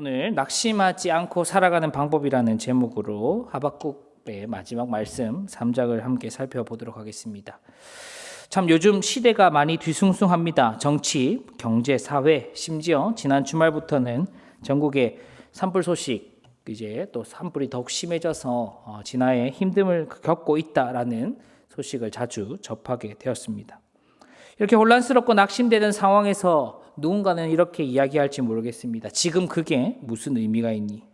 오늘 낙심하지 않고 살아가는 방법이라는 제목으로 하박국의 마지막 말씀 3장을 함께 살펴보도록 하겠습니다. 참 요즘 시대가 많이 뒤숭숭합니다. 정치, 경제, 사회, 심지어 지난 주말부터는 전국에 산불 소식, 이제 또 산불이 더욱 심해져서 진화에 힘듦을 겪고 있다라는 소식을 자주 접하게 되었습니다. 이렇게 혼란스럽고 낙심되는 상황에서 누군가는 이렇게 이야기할지 모르겠습니다. 지금 그게 무슨 의미가 있니?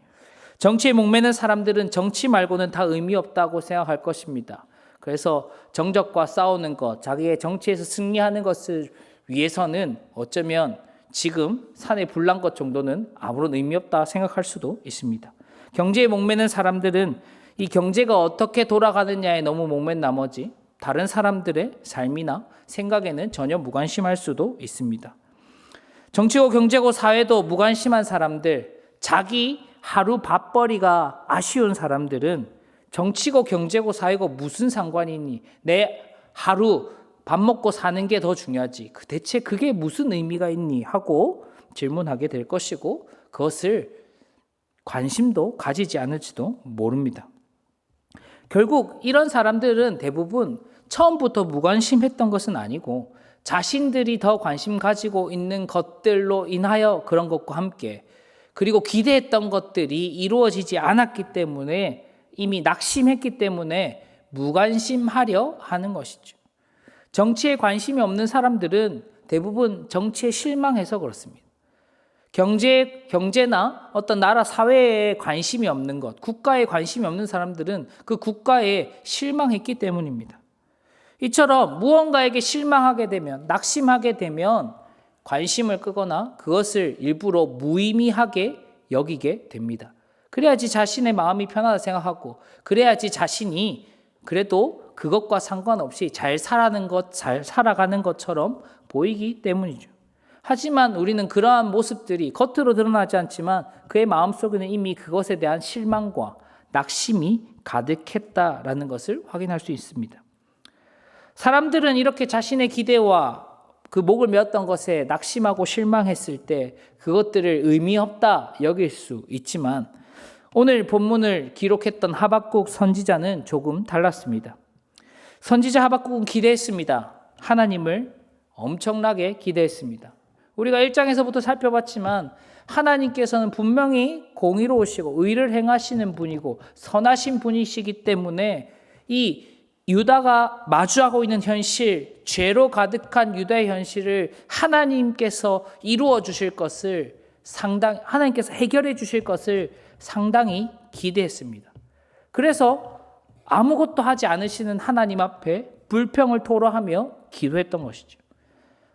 정치에 목매는 사람들은 정치 말고는 다 의미 없다고 생각할 것입니다. 그래서 정적과 싸우는 것, 자기의 정치에서 승리하는 것을 위해서는 어쩌면 지금 산에 불 난 것 정도는 아무런 의미 없다 생각할 수도 있습니다. 경제에 목매는 사람들은 이 경제가 어떻게 돌아가느냐에 너무 목맨 나머지 다른 사람들의 삶이나 생각에는 전혀 무관심할 수도 있습니다. 정치고 경제고 사회도 무관심한 사람들, 자기 하루 밥벌이가 아쉬운 사람들은 정치고 경제고 사회고 무슨 상관이 있니? 내 하루 밥 먹고 사는 게 더 중요하지. 대체 그게 무슨 의미가 있니? 하고 질문하게 될 것이고 그것을 관심도 가지지 않을지도 모릅니다. 결국 이런 사람들은 대부분 처음부터 무관심했던 것은 아니고 자신들이 더 관심 가지고 있는 것들로 인하여 그런 것과 함께 그리고 기대했던 것들이 이루어지지 않았기 때문에 이미 낙심했기 때문에 무관심하려 하는 것이죠. 정치에 관심이 없는 사람들은 대부분 정치에 실망해서 그렇습니다. 경제나 어떤 나라 사회에 관심이 없는 것, 국가에 관심이 없는 사람들은 그 국가에 실망했기 때문입니다. 이처럼 무언가에게 실망하게 되면, 낙심하게 되면 관심을 끄거나 그것을 일부러 무의미하게 여기게 됩니다. 그래야지 자신의 마음이 편하다 생각하고, 그래야지 자신이 그래도 그것과 상관없이 잘 살아가는 것처럼 보이기 때문이죠. 하지만 우리는 그러한 모습들이 겉으로 드러나지 않지만 그의 마음속에는 이미 그것에 대한 실망과 낙심이 가득했다라는 것을 확인할 수 있습니다. 사람들은 이렇게 자신의 기대와 그 목을 메었던 것에 낙심하고 실망했을 때 그것들을 의미 없다 여길 수 있지만 오늘 본문을 기록했던 하박국 선지자는 조금 달랐습니다. 선지자 하박국은 기대했습니다. 하나님을 엄청나게 기대했습니다. 우리가 1장에서부터 살펴봤지만 하나님께서는 분명히 공의로우시고 의를 행하시는 분이고 선하신 분이시기 때문에 이 유다가 마주하고 있는 현실, 죄로 가득한 유다의 현실을 하나님께서 이루어 주실 것을 하나님께서 해결해 주실 것을 상당히 기대했습니다. 그래서 아무것도 하지 않으시는 하나님 앞에 불평을 토로하며 기도했던 것이죠.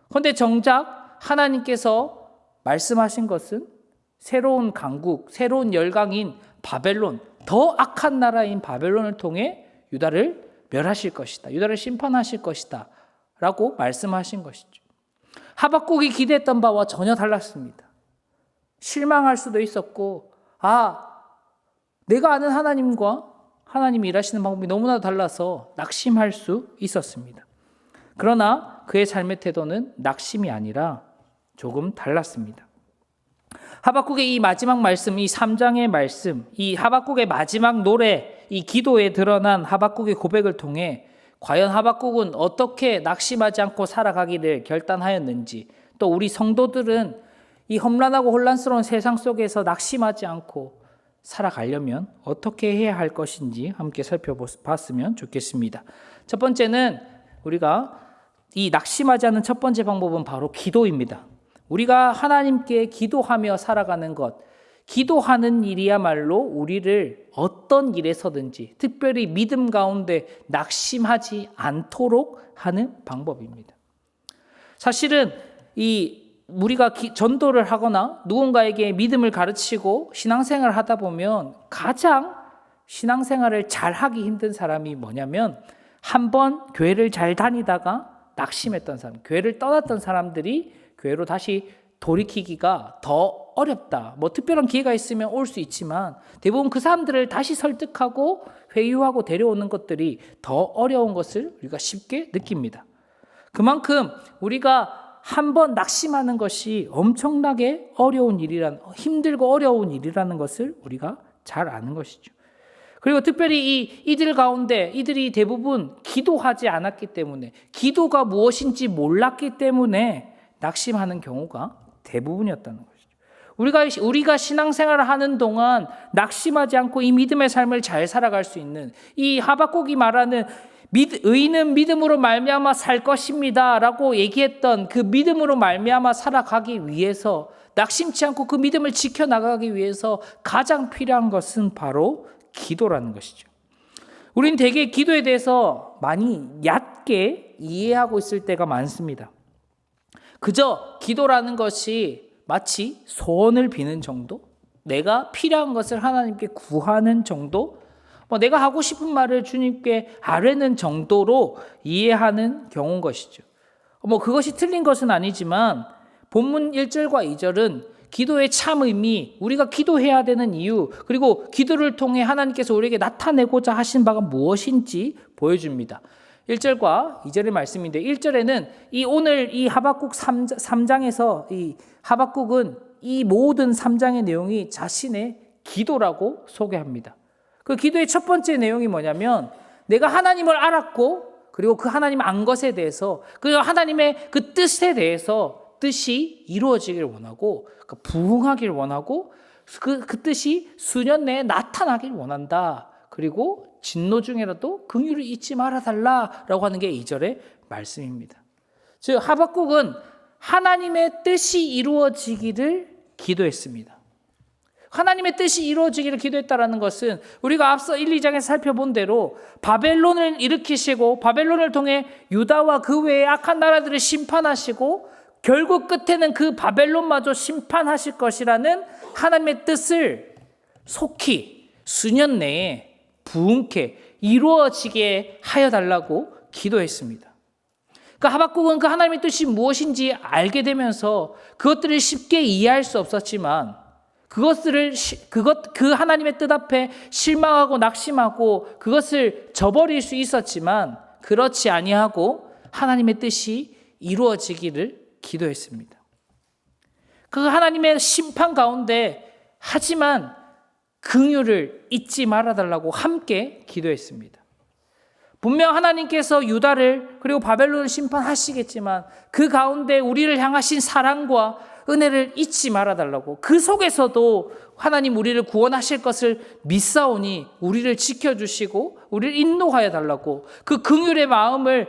그런데 정작 하나님께서 말씀하신 것은 새로운 강국, 새로운 열강인 바벨론, 더 악한 나라인 바벨론을 통해 유다를 멸하실 것이다. 유다를 심판하실 것이다. 라고 말씀하신 것이죠. 하박국이 기대했던 바와 전혀 달랐습니다. 실망할 수도 있었고, 내가 아는 하나님과 하나님이 일하시는 방법이 너무나 달라서 낙심할 수 있었습니다. 그러나 그의 삶의 태도는 낙심이 아니라 조금 달랐습니다. 하박국의 이 마지막 말씀, 이 3장의 말씀, 이 하박국의 마지막 노래, 이 기도에 드러난 하박국의 고백을 통해 과연 하박국은 어떻게 낙심하지 않고 살아가기를 결단하였는지, 또 우리 성도들은 이 험난하고 혼란스러운 세상 속에서 낙심하지 않고 살아가려면 어떻게 해야 할 것인지 함께 살펴봤으면 좋겠습니다. 첫 번째는 우리가 이 낙심하지 않는 첫 번째 방법은 바로 기도입니다. 우리가 하나님께 기도하며 살아가는 것, 기도하는 일이야말로 우리를 어떤 일에서든지 특별히 믿음 가운데 낙심하지 않도록 하는 방법입니다. 사실은 우리가 전도를 하거나 누군가에게 믿음을 가르치고 신앙생활을 하다 보면 가장 신앙생활을 잘하기 힘든 사람이 뭐냐면 한번 교회를 잘 다니다가 낙심했던 사람, 교회를 떠났던 사람들이 교회로 다시 돌이키기가 더 어렵다. 특별한 기회가 있으면 올 수 있지만 대부분 그 사람들을 다시 설득하고 회유하고 데려오는 것들이 더 어려운 것을 우리가 쉽게 느낍니다. 그만큼 우리가 한번 낙심하는 것이 엄청나게 힘들고 어려운 일이라는 것을 우리가 잘 아는 것이죠. 그리고 특별히 이들 가운데 이들이 대부분 기도하지 않았기 때문에, 기도가 무엇인지 몰랐기 때문에 낙심하는 경우가 대부분이었다는 것이죠. 우리가 신앙생활을 하는 동안 낙심하지 않고 이 믿음의 삶을 잘 살아갈 수 있는, 이 하박국이 말하는 의인은 믿음으로 말미암아 살 것입니다 라고 얘기했던 그 믿음으로 말미암아 살아가기 위해서, 낙심치 않고 그 믿음을 지켜나가기 위해서 가장 필요한 것은 바로 기도라는 것이죠. 우린 대개 기도에 대해서 많이 얕게 이해하고 있을 때가 많습니다. 그저 기도라는 것이 마치 소원을 비는 정도, 내가 필요한 것을 하나님께 구하는 정도, 내가 하고 싶은 말을 주님께 아뢰는 정도로 이해하는 경우인 것이죠. 그것이 틀린 것은 아니지만 본문 1절과 2절은 기도의 참 의미, 우리가 기도해야 되는 이유, 그리고 기도를 통해 하나님께서 우리에게 나타내고자 하신 바가 무엇인지 보여줍니다. 1절과 2절의 말씀인데, 1절에는 오늘 이 하박국 3장에서 이 하박국은 이 모든 3장의 내용이 자신의 기도라고 소개합니다. 그 기도의 첫 번째 내용이 뭐냐면, 내가 하나님을 알았고, 그리고 그 하나님 안 것에 대해서, 그리고 하나님의 그 뜻에 대해서 뜻이 이루어지길 원하고, 부응하길 원하고, 그 뜻이 수년 내에 나타나길 원한다. 그리고 진노 중에라도 긍휼을 잊지 말아달라라고 하는 게 2절의 말씀입니다. 즉 하박국은 하나님의 뜻이 이루어지기를 기도했습니다. 하나님의 뜻이 이루어지기를 기도했다는 것은 우리가 앞서 1, 2장에서 살펴본 대로 바벨론을 일으키시고 바벨론을 통해 유다와 그 외의 악한 나라들을 심판하시고 결국 끝에는 그 바벨론마저 심판하실 것이라는 하나님의 뜻을 속히 수년 내에 부응케 이루어지게 하여 달라고 기도했습니다. 하박국은 그 하나님의 뜻이 무엇인지 알게 되면서 그것들을 쉽게 이해할 수 없었지만 그 하나님의 뜻 앞에 실망하고 낙심하고 그것을 저버릴 수 있었지만 그렇지 아니하고 하나님의 뜻이 이루어지기를 기도했습니다. 그 하나님의 심판 가운데 하지만 긍휼을 잊지 말아달라고 함께 기도했습니다. 분명 하나님께서 유다를 그리고 바벨론을 심판하시겠지만 그 가운데 우리를 향하신 사랑과 은혜를 잊지 말아달라고, 그 속에서도 하나님 우리를 구원하실 것을 믿사오니 우리를 지켜주시고 우리를 인도하여 달라고, 그 긍휼의 마음을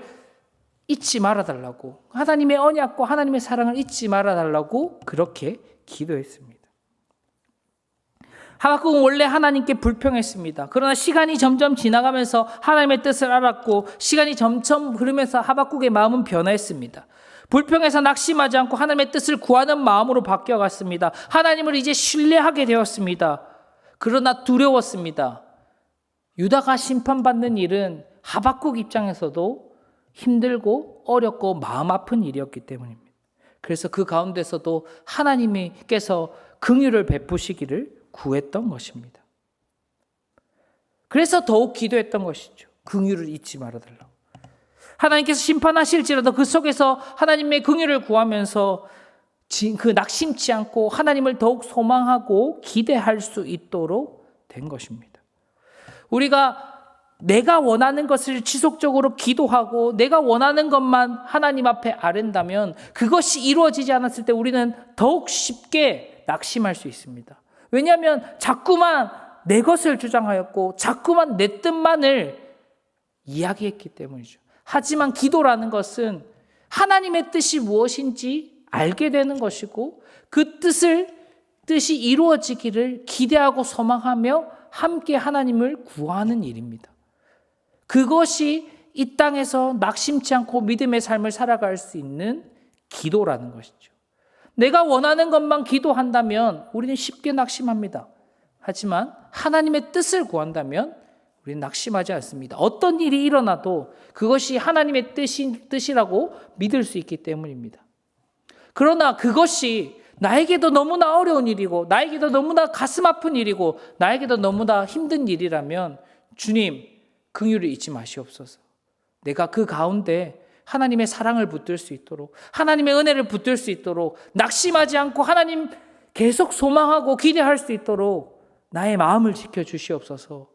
잊지 말아달라고, 하나님의 언약과 하나님의 사랑을 잊지 말아달라고 그렇게 기도했습니다. 하박국은 원래 하나님께 불평했습니다. 그러나 시간이 점점 지나가면서 하나님의 뜻을 알았고 시간이 점점 흐르면서 하박국의 마음은 변했습니다. 불평해서 낙심하지 않고 하나님의 뜻을 구하는 마음으로 바뀌어갔습니다. 하나님을 이제 신뢰하게 되었습니다. 그러나 두려웠습니다. 유다가 심판받는 일은 하박국 입장에서도 힘들고 어렵고 마음 아픈 일이었기 때문입니다. 그래서 그 가운데서도 하나님께서 긍휼을 베푸시기를 구했던 것입니다. 그래서 더욱 기도했던 것이죠. 긍휼을 잊지 말아달라고. 하나님께서 심판하실지라도 그 속에서 하나님의 긍휼을 구하면서 그 낙심치 않고 하나님을 더욱 소망하고 기대할 수 있도록 된 것입니다. 우리가 내가 원하는 것을 지속적으로 기도하고 내가 원하는 것만 하나님 앞에 아른다면 그것이 이루어지지 않았을 때 우리는 더욱 쉽게 낙심할 수 있습니다. 왜냐하면 자꾸만 내 것을 주장하였고 자꾸만 내 뜻만을 이야기했기 때문이죠. 하지만 기도라는 것은 하나님의 뜻이 무엇인지 알게 되는 것이고 그 뜻이 이루어지기를 기대하고 소망하며 함께 하나님을 구하는 일입니다. 그것이 이 땅에서 낙심치 않고 믿음의 삶을 살아갈 수 있는 기도라는 것이죠. 내가 원하는 것만 기도한다면 우리는 쉽게 낙심합니다. 하지만 하나님의 뜻을 구한다면 우리는 낙심하지 않습니다. 어떤 일이 일어나도 그것이 하나님의 뜻이라고 믿을 수 있기 때문입니다. 그러나 그것이 나에게도 너무나 어려운 일이고 나에게도 너무나 가슴 아픈 일이고 나에게도 너무나 힘든 일이라면 주님 긍휼을 잊지 마시옵소서. 내가 그 가운데 하나님의 사랑을 붙들 수 있도록, 하나님의 은혜를 붙들 수 있도록, 낙심하지 않고 하나님 계속 소망하고 기대할 수 있도록 나의 마음을 지켜주시옵소서.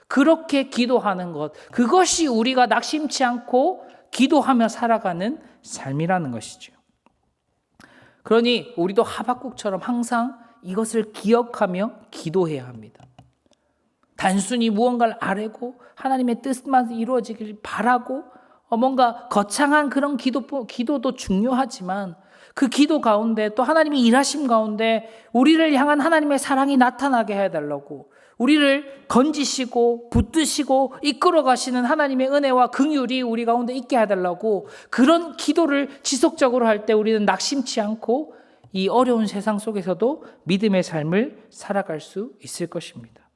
그렇게 기도하는 것, 그것이 우리가 낙심치 않고 기도하며 살아가는 삶이라는 것이죠. 그러니 우리도 하박국처럼 항상 이것을 기억하며 기도해야 합니다. 단순히 무언가를 아뢰고 하나님의 뜻만 이루어지길 바라고 뭔가 거창한 그런 기도도 중요하지만 그 기도 가운데 또 하나님의 일하심 가운데 우리를 향한 하나님의 사랑이 나타나게 해달라고, 우리를 건지시고 붙드시고 이끌어 가시는 하나님의 은혜와 긍휼이 우리 가운데 있게 해달라고, 그런 기도를 지속적으로 할 때 우리는 낙심치 않고 이 어려운 세상 속에서도 믿음의 삶을 살아갈 수 있을 것입니다.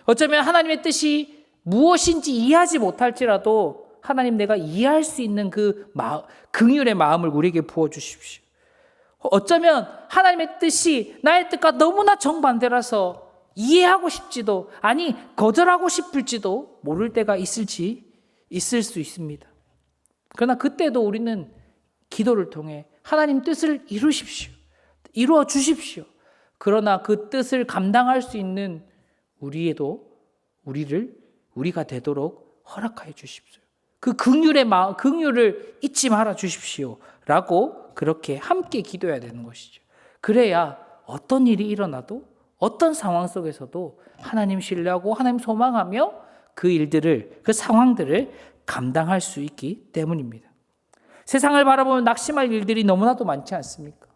어쩌면 하나님의 뜻이 무엇인지 이해하지 못할지라도 하나님, 내가 이해할 수 있는 그 긍휼의 마음을 우리에게 부어주십시오. 어쩌면 하나님의 뜻이 나의 뜻과 너무나 정반대라서 이해하고 싶지도, 아니 거절하고 싶을지도 모를 때가 있을 수 있습니다. 그러나 그때도 우리는 기도를 통해 하나님 뜻을 이루어 주십시오. 그러나 그 뜻을 감당할 수 있는 우리가 되도록 허락하여 주십시오. 그 긍휼을 잊지 말아 주십시오라고 그렇게 함께 기도해야 되는 것이죠. 그래야 어떤 일이 일어나도 어떤 상황 속에서도 하나님 신뢰하고 하나님 소망하며 그 상황들을 감당할 수 있기 때문입니다. 세상을 바라보면 낙심할 일들이 너무나도 많지 않습니까?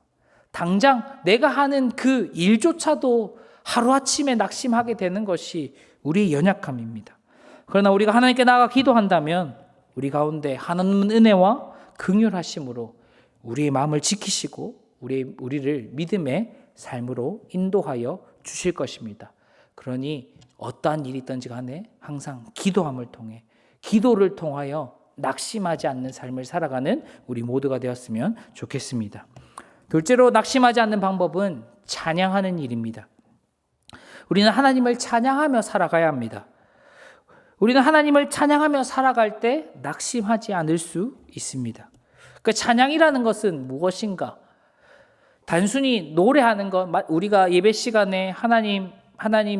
당장 내가 하는 그 일조차도 하루아침에 낙심하게 되는 것이 우리의 연약함입니다. 그러나 우리가 하나님께 나아가 기도한다면 우리 가운데 하나님 은혜와 긍휼하심으로 우리의 마음을 지키시고 우리를 믿음의 삶으로 인도하여 주실 것입니다. 그러니 어떠한 일이 있든지 간에 항상 기도를 통하여 낙심하지 않는 삶을 살아가는 우리 모두가 되었으면 좋겠습니다. 둘째로 낙심하지 않는 방법은 찬양하는 일입니다. 우리는 하나님을 찬양하며 살아가야 합니다. 우리는 하나님을 찬양하며 살아갈 때 낙심하지 않을 수 있습니다. 그 찬양이라는 것은 무엇인가? 단순히 노래하는 것, 우리가 예배 시간에 하나님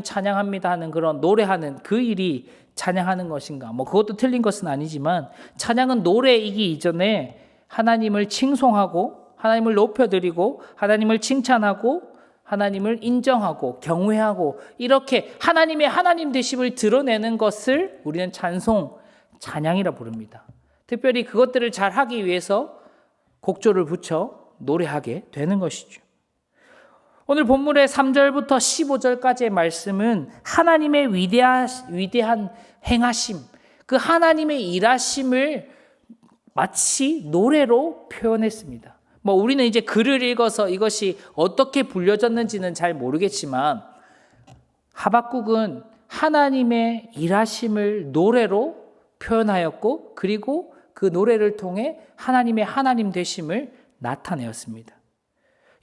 찬양합니다 하는 그런 노래하는 그 일이 찬양하는 것인가? 그것도 틀린 것은 아니지만 찬양은 노래이기 이전에 하나님을 칭송하고 하나님을 높여드리고 하나님을 칭찬하고 하나님을 인정하고 경외하고 이렇게 하나님의 하나님 되심을 드러내는 것을 우리는 찬양이라 부릅니다. 특별히 그것들을 잘 하기 위해서 곡조를 붙여 노래하게 되는 것이죠. 오늘 본문의 3절부터 15절까지의 말씀은 하나님의 위대한 행하심, 그 하나님의 일하심을 마치 노래로 표현했습니다. 우리는 이제 글을 읽어서 이것이 어떻게 불려졌는지는 잘 모르겠지만 하박국은 하나님의 일하심을 노래로 표현하였고 그리고 그 노래를 통해 하나님의 하나님 되심을 나타내었습니다.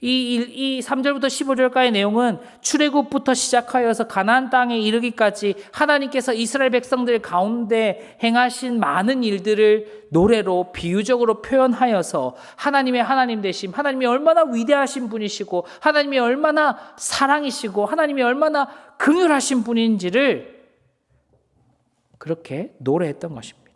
이 3절부터 15절까지의 내용은 출애굽부터 시작하여서 가나안 땅에 이르기까지 하나님께서 이스라엘 백성들 가운데 행하신 많은 일들을 노래로 비유적으로 표현하여서 하나님의 하나님 되심, 하나님이 얼마나 위대하신 분이시고 하나님이 얼마나 사랑이시고 하나님이 얼마나 긍휼하신 분인지를 그렇게 노래했던 것입니다.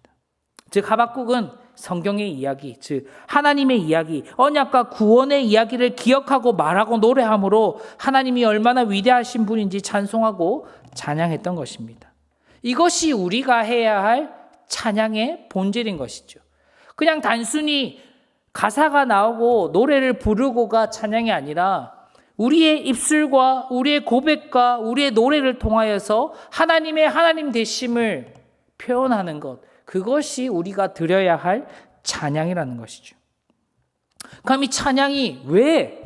즉 하박국은 성경의 이야기, 즉 하나님의 이야기, 언약과 구원의 이야기를 기억하고 말하고 노래함으로 하나님이 얼마나 위대하신 분인지 찬송하고 찬양했던 것입니다. 이것이 우리가 해야 할 찬양의 본질인 것이죠. 그냥 단순히 가사가 나오고 노래를 부르고가 찬양이 아니라 우리의 입술과 우리의 고백과 우리의 노래를 통하여서 하나님의 하나님 되심을 표현하는 것, 그것이 우리가 드려야 할 찬양이라는 것이죠. 그럼 이 찬양이 왜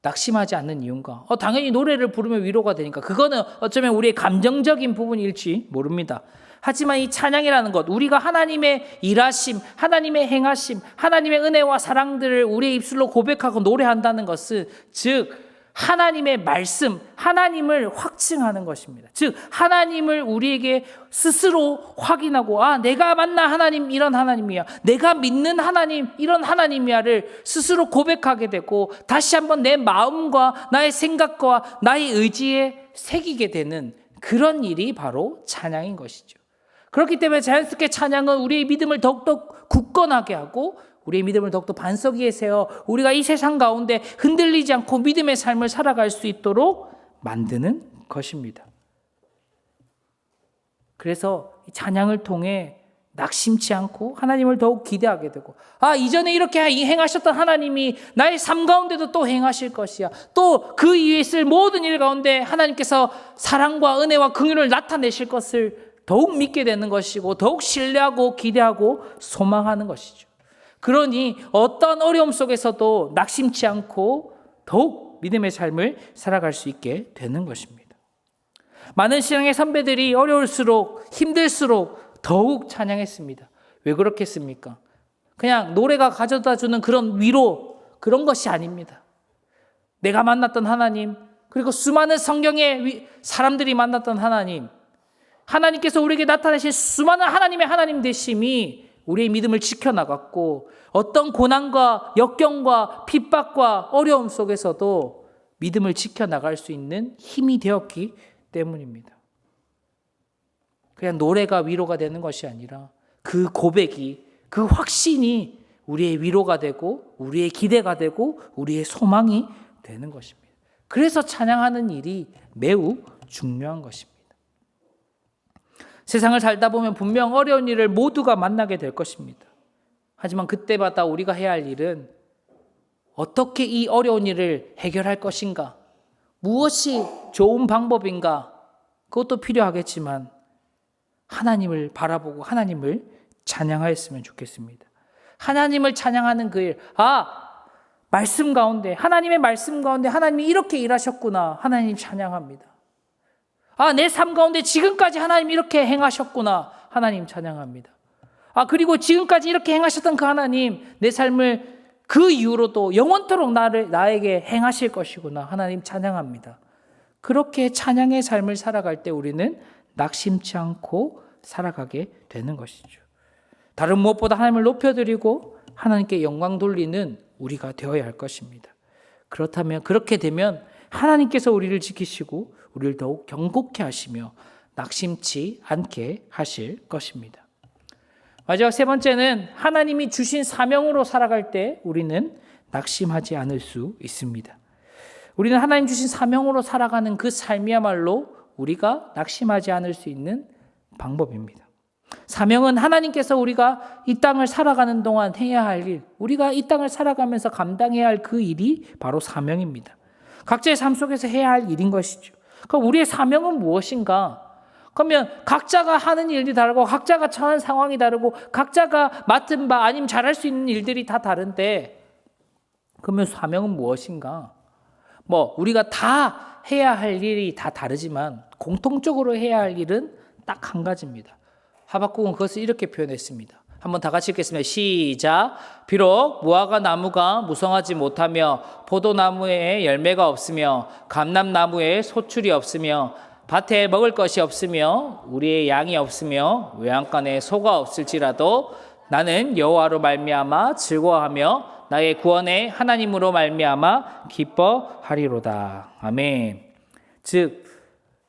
낙심하지 않는 이유인가? 당연히 노래를 부르면 위로가 되니까 그거는 어쩌면 우리의 감정적인 부분일지 모릅니다. 하지만 이 찬양이라는 것, 우리가 하나님의 일하심, 하나님의 행하심, 하나님의 은혜와 사랑들을 우리의 입술로 고백하고 노래한다는 것은 즉 하나님의 말씀, 하나님을 확증하는 것입니다. 즉 하나님을 우리에게 스스로 확인하고 내가 만난 하나님 이런 하나님이야, 내가 믿는 하나님 이런 하나님이야를 스스로 고백하게 되고 다시 한번 내 마음과 나의 생각과 나의 의지에 새기게 되는 그런 일이 바로 찬양인 것이죠. 그렇기 때문에 자연스럽게 찬양은 우리의 믿음을 더욱더 굳건하게 하고 우리의 믿음을 더욱더 반석 위에 세워 우리가 이 세상 가운데 흔들리지 않고 믿음의 삶을 살아갈 수 있도록 만드는 것입니다. 그래서 이 찬양을 통해 낙심치 않고 하나님을 더욱 기대하게 되고 이전에 이렇게 행하셨던 하나님이 나의 삶 가운데도 또 행하실 것이야. 또 그 이후에 있을 모든 일 가운데 하나님께서 사랑과 은혜와 긍휼을 나타내실 것을 더욱 믿게 되는 것이고 더욱 신뢰하고 기대하고 소망하는 것이죠. 그러니 어떤 어려움 속에서도 낙심치 않고 더욱 믿음의 삶을 살아갈 수 있게 되는 것입니다. 많은 신앙의 선배들이 어려울수록 힘들수록 더욱 찬양했습니다. 왜 그렇겠습니까? 그냥 노래가 가져다 주는 그런 위로, 그런 것이 아닙니다. 내가 만났던 하나님, 그리고 수많은 성경의 사람들이 만났던 하나님, 하나님께서 우리에게 나타내신 수많은 하나님의 하나님 되심이 우리의 믿음을 지켜나갔고 어떤 고난과 역경과 핍박과 어려움 속에서도 믿음을 지켜나갈 수 있는 힘이 되었기 때문입니다. 그냥 노래가 위로가 되는 것이 아니라 그 고백이, 그 확신이 우리의 위로가 되고 우리의 기대가 되고 우리의 소망이 되는 것입니다. 그래서 찬양하는 일이 매우 중요한 것입니다. 세상을 살다 보면 분명 어려운 일을 모두가 만나게 될 것입니다. 하지만 그때마다 우리가 해야 할 일은 어떻게 이 어려운 일을 해결할 것인가? 무엇이 좋은 방법인가? 그것도 필요하겠지만 하나님을 바라보고 하나님을 찬양하였으면 좋겠습니다. 하나님을 찬양하는 그 일, 말씀 가운데, 하나님의 말씀 가운데 하나님이 이렇게 일하셨구나. 하나님 찬양합니다. 내 삶 가운데 지금까지 하나님 이렇게 행하셨구나. 하나님 찬양합니다. 그리고 지금까지 이렇게 행하셨던 그 하나님, 내 삶을 그 이후로도 영원토록 나에게 행하실 것이구나. 하나님 찬양합니다. 그렇게 찬양의 삶을 살아갈 때 우리는 낙심치 않고 살아가게 되는 것이죠. 다른 무엇보다 하나님을 높여드리고 하나님께 영광 돌리는 우리가 되어야 할 것입니다. 그렇다면, 그렇게 되면 하나님께서 우리를 지키시고 우리를 더욱 경고케 하시며 낙심치 않게 하실 것입니다. 마지막 세 번째는 하나님이 주신 사명으로 살아갈 때 우리는 낙심하지 않을 수 있습니다. 우리는 하나님 주신 사명으로 살아가는 그 삶이야말로 우리가 낙심하지 않을 수 있는 방법입니다. 사명은 하나님께서 우리가 이 땅을 살아가는 동안 해야 할 일, 우리가 이 땅을 살아가면서 감당해야 할 그 일이 바로 사명입니다. 각자의 삶 속에서 해야 할 일인 것이죠. 그럼 우리의 사명은 무엇인가? 그러면 각자가 하는 일이 다르고 각자가 처한 상황이 다르고 각자가 맡은 바 아니면 잘할 수 있는 일들이 다 다른데 그러면 사명은 무엇인가? 우리가 다 해야 할 일이 다 다르지만 공통적으로 해야 할 일은 딱 한 가지입니다. 하박국은 그것을 이렇게 표현했습니다. 한번 다 같이 읽겠습니다. 시작. 비록 무화과 나무가 무성하지 못하며 포도나무에 열매가 없으며 감람나무에 소출이 없으며 밭에 먹을 것이 없으며 우리의 양이 없으며 외양간에 소가 없을지라도 나는 여호와로 말미암아 즐거워하며 나의 구원의 하나님으로 말미암아 기뻐하리로다. 아멘. 즉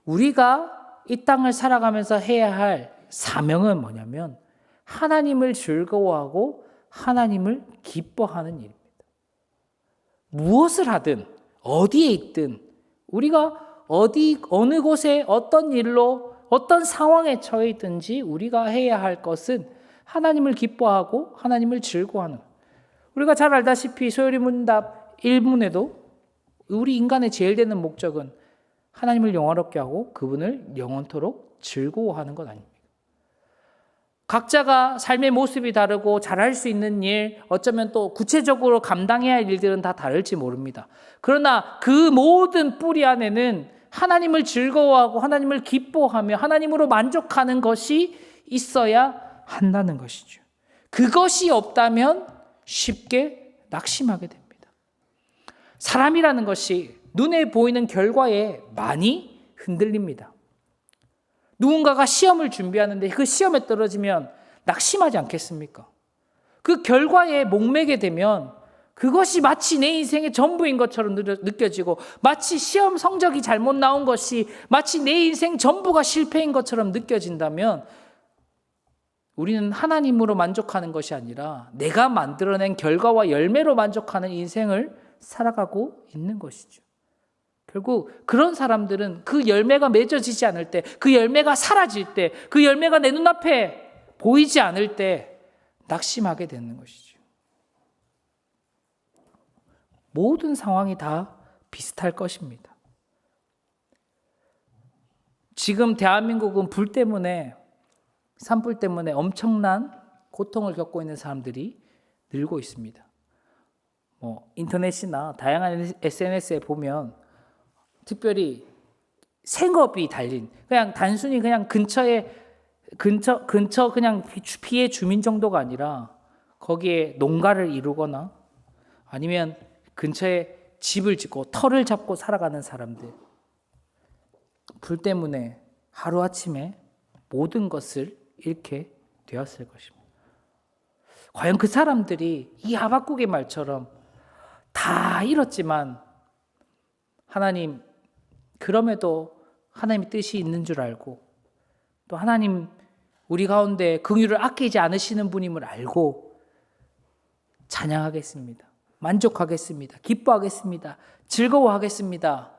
우리가 이 땅을 살아가면서 해야 할 사명은 뭐냐면 하나님을 즐거워하고 하나님을 기뻐하는 일입니다. 무엇을 하든 어디에 있든 우리가 어느 곳에 어떤 일로 어떤 상황에 처해 있든지 우리가 해야 할 것은 하나님을 기뻐하고 하나님을 즐거워하는 것. 우리가 잘 알다시피 소요리문답 1문에도 우리 인간의 제일 되는 목적은 하나님을 영화롭게 하고 그분을 영원토록 즐거워하는 것 아닙니까? 각자가 삶의 모습이 다르고 잘할 수 있는 일, 어쩌면 또 구체적으로 감당해야 할 일들은 다 다를지 모릅니다. 그러나 그 모든 뿌리 안에는 하나님을 즐거워하고 하나님을 기뻐하며 하나님으로 만족하는 것이 있어야 한다는 것이죠. 그것이 없다면 쉽게 낙심하게 됩니다. 사람이라는 것이 눈에 보이는 결과에 많이 흔들립니다. 누군가가 시험을 준비하는데 그 시험에 떨어지면 낙심하지 않겠습니까? 그 결과에 목매게 되면 그것이 마치 내 인생의 전부인 것처럼 느껴지고, 마치 시험 성적이 잘못 나온 것이 마치 내 인생 전부가 실패인 것처럼 느껴진다면, 우리는 하나님으로 만족하는 것이 아니라 내가 만들어낸 결과와 열매로 만족하는 인생을 살아가고 있는 것이죠. 결국 그런 사람들은 그 열매가 맺어지지 않을 때, 그 열매가 사라질 때, 그 열매가 내 눈앞에 보이지 않을 때 낙심하게 되는 것이죠. 모든 상황이 다 비슷할 것입니다. 지금 대한민국은 불 때문에, 산불 때문에 엄청난 고통을 겪고 있는 사람들이 늘고 있습니다. 인터넷이나 다양한 SNS에 보면 특별히 생업이 달린, 그냥 단순히 그냥 근처 그냥 피해 주민 정도가 아니라 거기에 농가를 이루거나 아니면 근처에 집을 짓고 터를 잡고 살아가는 사람들, 불 때문에 하루아침에 모든 것을 잃게 되었을 것입니다. 과연 그 사람들이 이 하박국의 말처럼 다 잃었지만 하나님, 그럼에도 하나님의 뜻이 있는 줄 알고, 또 하나님 우리 가운데 긍휼을 아끼지 않으시는 분임을 알고 찬양하겠습니다. 만족하겠습니다. 기뻐하겠습니다. 즐거워하겠습니다.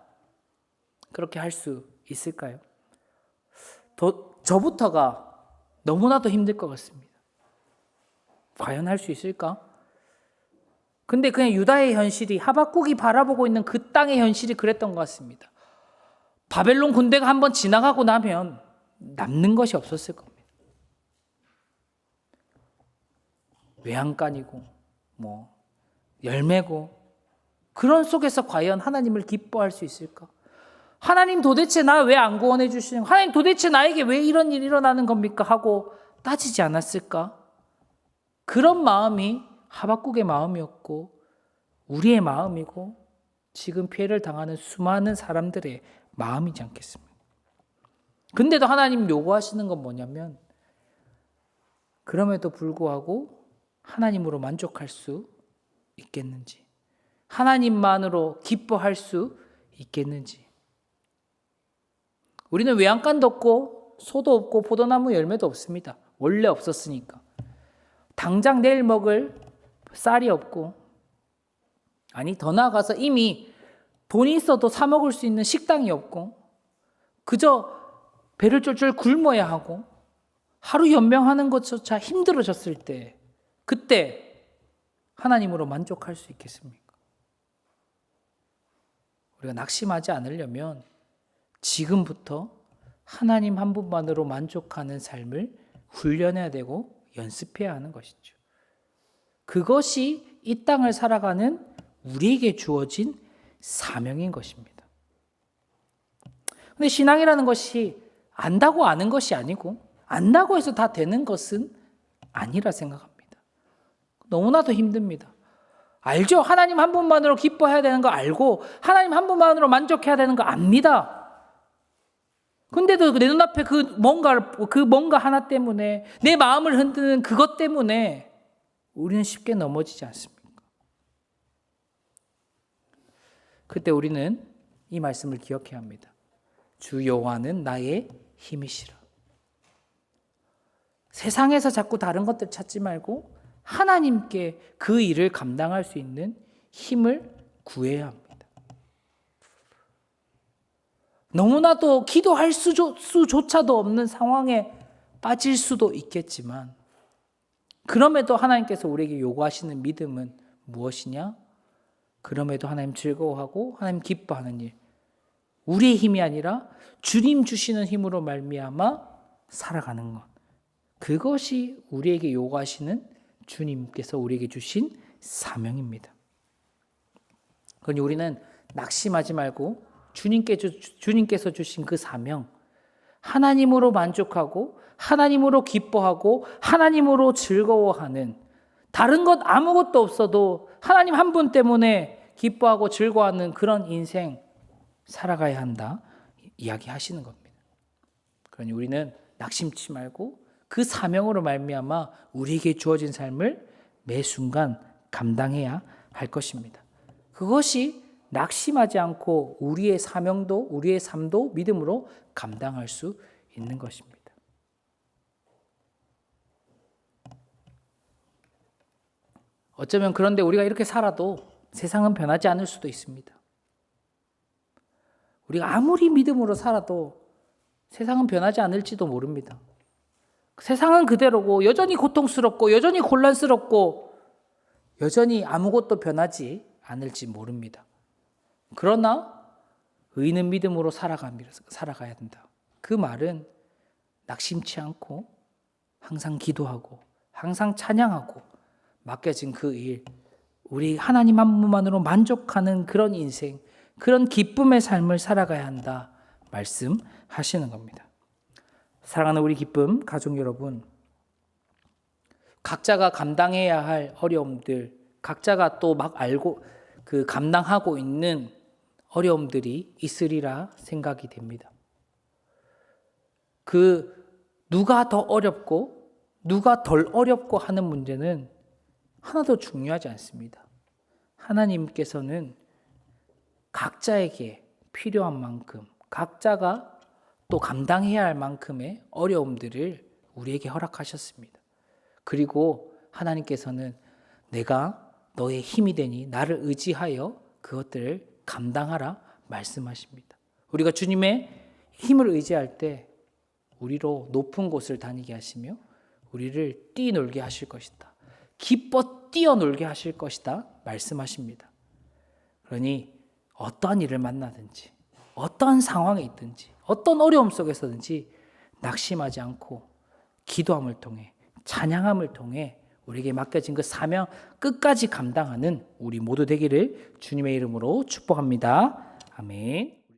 그렇게 할 수 있을까요? 저부터가 너무나도 힘들 것 같습니다. 과연 할 수 있을까? 근데 그냥 유다의 현실이, 하박국이 바라보고 있는 그 땅의 현실이 그랬던 것 같습니다. 바벨론 군대가 한번 지나가고 나면 남는 것이 없었을 겁니다. 외양간이고 열매고, 그런 속에서 과연 하나님을 기뻐할 수 있을까? 하나님 도대체 나 왜 안 구원해 주시는, 하나님 도대체 나에게 왜 이런 일이 일어나는 겁니까? 하고 따지지 않았을까? 그런 마음이 하박국의 마음이었고 우리의 마음이고 지금 피해를 당하는 수많은 사람들의 마음이지 않겠습니까? 근데도 하나님 요구하시는 건 뭐냐면, 그럼에도 불구하고 하나님으로 만족할 수 있겠는지, 하나님만으로 기뻐할 수 있겠는지. 우리는 외양간도 없고 소도 없고 포도나무 열매도 없습니다. 원래 없었으니까. 당장 내일 먹을 쌀이 없고, 아니 더 나아가서 이미 돈이 있어도 사 먹을 수 있는 식당이 없고, 그저 배를 쫄쫄 굶어야 하고 하루 연명하는 것조차 힘들어졌을 때, 그때 하나님으로 만족할 수 있겠습니까? 우리가 낙심하지 않으려면 지금부터 하나님 한 분만으로 만족하는 삶을 훈련해야 되고 연습해야 하는 것이죠. 그것이 이 땅을 살아가는 우리에게 주어진 사명인 것입니다. 근데 신앙이라는 것이 안다고 아는 것이 아니고, 안다고 해서 다 되는 것은 아니라 생각합니다. 너무나도 힘듭니다. 알죠? 하나님 한 분만으로 기뻐해야 되는 거 알고, 하나님 한 분만으로 만족해야 되는 거 압니다. 근데도 내 눈앞에 그 뭔가 하나 때문에, 내 마음을 흔드는 그것 때문에 우리는 쉽게 넘어지지 않습니까? 그때 우리는 이 말씀을 기억해야 합니다. 주 여호와는 나의 힘이시라. 세상에서 자꾸 다른 것들 찾지 말고 하나님께 그 일을 감당할 수 있는 힘을 구해야 합니다. 너무나도 기도할 수조차도 없는 상황에 빠질 수도 있겠지만, 그럼에도 하나님께서 우리에게 요구하시는 믿음은 무엇이냐? 그럼에도 하나님 즐거워하고 하나님 기뻐하는 일, 우리의 힘이 아니라 주님 주시는 힘으로 말미암아 살아가는 것, 그것이 우리에게 요구하시는 주님께서 우리에게 주신 사명입니다. 그러니 우리는 낙심하지 말고 주님께서 주신 그 사명, 하나님으로 만족하고 하나님으로 기뻐하고 하나님으로 즐거워하는, 다른 것 아무것도 없어도 하나님 한 분 때문에 기뻐하고 즐거워하는 그런 인생 살아가야 한다 이야기하시는 겁니다. 그러니 우리는 낙심치 말고 그 사명으로 말미암아 우리에게 주어진 삶을 매 순간 감당해야 할 것입니다. 그것이 낙심하지 않고 우리의 사명도 우리의 삶도 믿음으로 감당할 수 있는 것입니다. 어쩌면 그런데 우리가 이렇게 살아도 세상은 변하지 않을 수도 있습니다. 우리가 아무리 믿음으로 살아도 세상은 변하지 않을지도 모릅니다. 세상은 그대로고 여전히 고통스럽고 여전히 곤란스럽고 여전히 아무것도 변하지 않을지 모릅니다. 그러나 의인은 믿음으로 살아가야 된다. 그 말은 낙심치 않고 항상 기도하고 항상 찬양하고 맡겨진 그 일, 우리 하나님 한 분만으로 만족하는 그런 인생, 그런 기쁨의 삶을 살아가야 한다 말씀하시는 겁니다. 사랑하는 우리 기쁨 가족 여러분, 각자가 감당해야 할 어려움들, 각자가 또 막 알고 감당하고 있는 어려움들이 있으리라 생각이 됩니다. 누가 더 어렵고 누가 덜 어렵고 하는 문제는 하나도 중요하지 않습니다. 하나님께서는 각자에게 필요한 만큼, 각자가 또 감당해야 할 만큼의 어려움들을 우리에게 허락하셨습니다. 그리고 하나님께서는 내가 너의 힘이 되니 나를 의지하여 그것들을 감당하라 말씀하십니다. 우리가 주님의 힘을 의지할 때 우리로 높은 곳을 다니게 하시며 우리를 뛰놀게 하실 것이다. 기뻐 뛰어놀게 하실 것이다 말씀하십니다. 그러니 어떠한 일을 만나든지 어떠한 상황에 있든지 어떤 어려움 속에서든지 낙심하지 않고 기도함을 통해 찬양함을 통해 우리에게 맡겨진 그 사명 끝까지 감당하는 우리 모두 되기를 주님의 이름으로 축복합니다. 아멘.